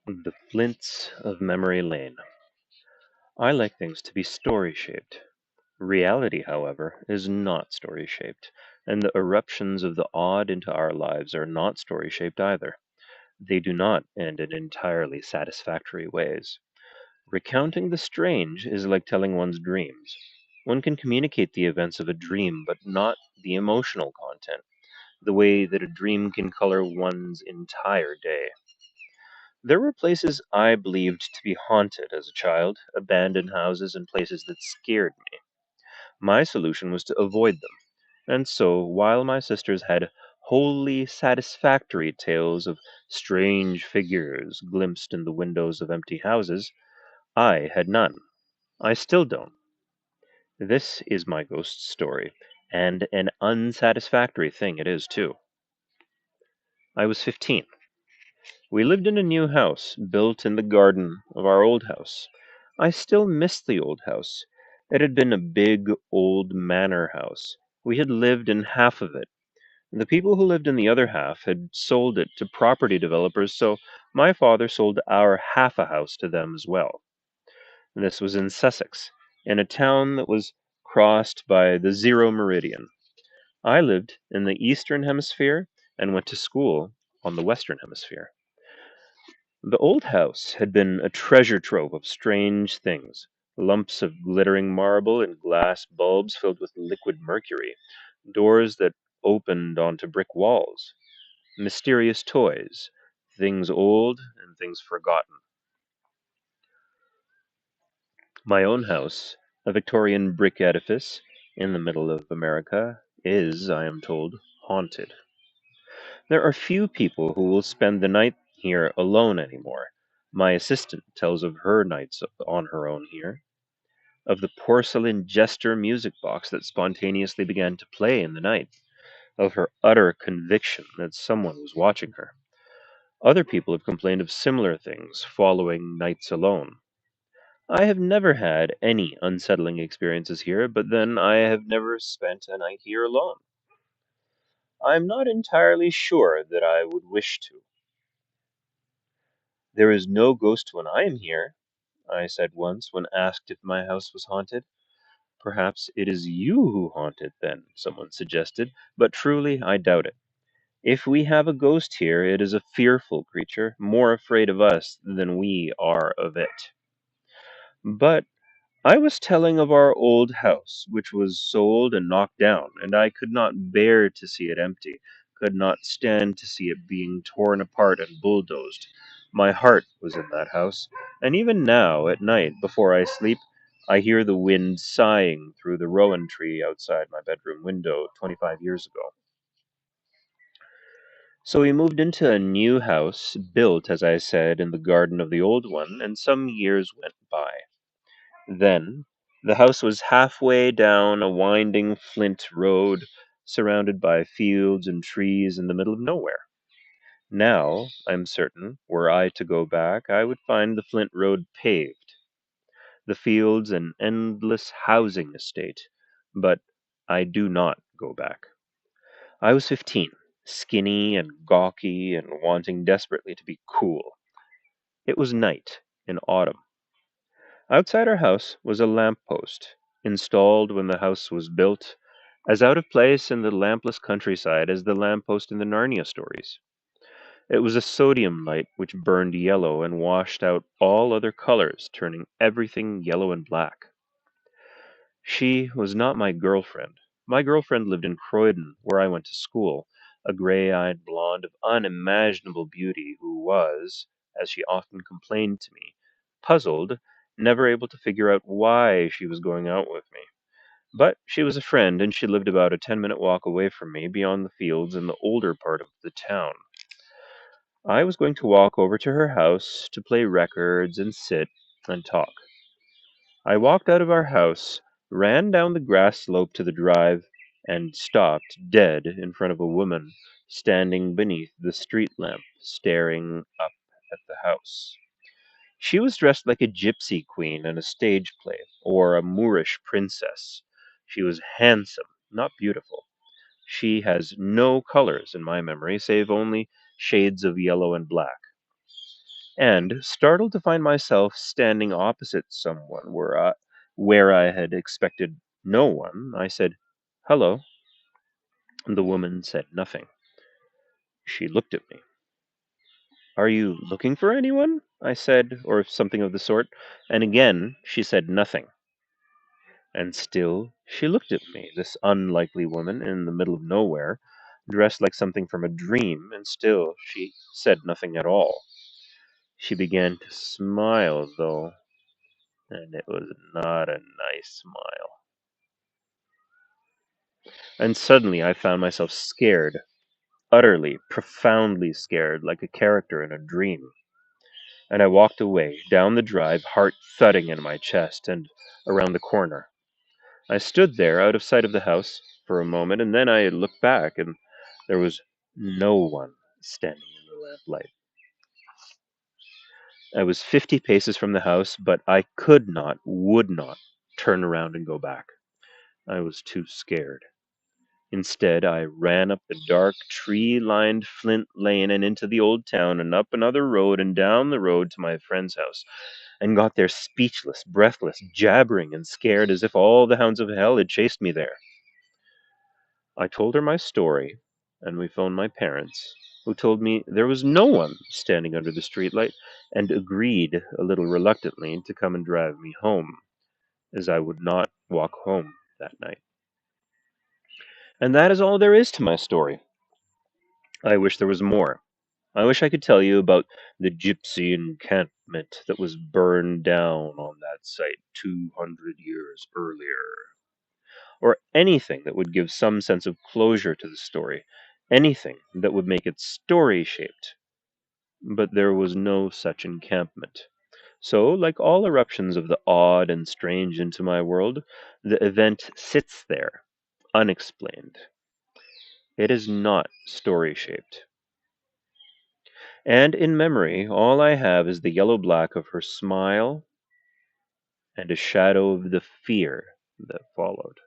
The Flints of Memory Lane. I like things to be story shaped. Reality, however, is not story shaped, and the eruptions of the odd into our lives are not story shaped either. They do not end in entirely satisfactory ways. Recounting the strange is like telling one's dreams. One can communicate the events of a dream, but not the emotional content, the way that a dream can color one's entire day. There were places I believed to be haunted as a child, abandoned houses and places that scared me. My solution was to avoid them. And so, while my sisters had wholly satisfactory tales of strange figures glimpsed in the windows of empty houses, I had none. I still don't. This is my ghost story, and an unsatisfactory thing it is, too. I was 15. We lived in a new house, built in the garden of our old house. I still missed the old house. It had been a big, old manor house. We had lived in half of it. The people who lived in the other half had sold it to property developers, so my father sold our half a house to them as well. This was in Sussex, in a town that was crossed by the zero meridian. I lived in the eastern hemisphere and went to school on the western hemisphere. The old house had been a treasure trove of strange things: lumps of glittering marble and glass bulbs filled with liquid mercury, doors that opened onto brick walls, mysterious toys, things old and things forgotten. My own house, a Victorian brick edifice in the middle of America, is, I am told, haunted. There are few people who will spend the night here alone anymore. My assistant tells of her nights on her own here, of the porcelain jester music box that spontaneously began to play in the night, of her utter conviction that someone was watching her. Other people have complained of similar things following nights alone. I have never had any unsettling experiences here, but then I have never spent a night here alone. I'm not entirely sure that I would wish to. There is no ghost when I am here, I said once when asked if my house was haunted. Perhaps it is you who haunt it, then, someone suggested, but truly I doubt it. If we have a ghost here, it is a fearful creature, more afraid of us than we are of it. But I was telling of our old house, which was sold and knocked down, and I could not bear to see it empty, could not stand to see it being torn apart and bulldozed. My heart was in that house, and even now, at night, before I sleep, I hear the wind sighing through the rowan tree outside my bedroom window 25 years ago. So we moved into a new house, built, as I said, in the garden of the old one, and some years went by. Then the house was halfway down a winding flint road, surrounded by fields and trees in the middle of nowhere. Now, I'm certain, were I to go back, I would find the flint road paved, the fields an endless housing estate. But I do not go back. I was 15, skinny and gawky and wanting desperately to be cool. It was night in autumn. Outside our house was a lamp post, installed when the house was built, as out of place in the lampless countryside as the lamp post in the Narnia stories. It was a sodium light which burned yellow and washed out all other colors, turning everything yellow and black. She was not my girlfriend. My girlfriend lived in Croydon, where I went to school, a gray eyed blonde of unimaginable beauty who was, as she often complained to me, puzzled, never able to figure out why she was going out with me. But she was a friend, and she lived about a 10-minute walk away from me beyond the fields in the older part of the town. I was going to walk over to her house to play records and sit and talk. I walked out of our house, ran down the grass slope to the drive, and stopped dead in front of a woman standing beneath the street lamp, staring up at the house. She was dressed like a gypsy queen in a stage play, or a Moorish princess. She was handsome, not beautiful. She has no colors in my memory, save only shades of yellow and black. and startled to find myself standing opposite someone where I had expected no one, I said, "Hello." The woman said nothing. She looked at me. "Are you looking for anyone?" I said, or something of the sort, and again she said nothing. And still she looked at me, this unlikely woman in the middle of nowhere, dressed like something from a dream, and still she said nothing at all. She began to smile, though, and it was not a nice smile. And suddenly I found myself scared, utterly, profoundly scared, like a character in a dream. And I walked away, down the drive, heart thudding in my chest, and around the corner. I stood there, out of sight of the house, for a moment, and then I looked back, and there was no one standing in the lamplight. I was 50 paces from the house, but I could not, would not, turn around and go back. I was too scared. Instead, I ran up the dark, tree lined Flint Lane and into the old town and up another road and down the road to my friend's house, and got there speechless, breathless, jabbering, and scared as if all the hounds of hell had chased me there. I told her my story, and we phoned my parents, who told me there was no one standing under the streetlight, and agreed, a little reluctantly, to come and drive me home, as I would not walk home that night. And that is all there is to my story. I wish there was more. I wish I could tell you about the gypsy encampment that was burned down on that site 200 years earlier, or anything that would give some sense of closure to the story, anything that would make it story shaped. But there was no such encampment. So, like all eruptions of the odd and strange into my world, the event sits there, unexplained. It is not story shaped. And in memory, all I have is the yellow black of her smile and a shadow of the fear that followed.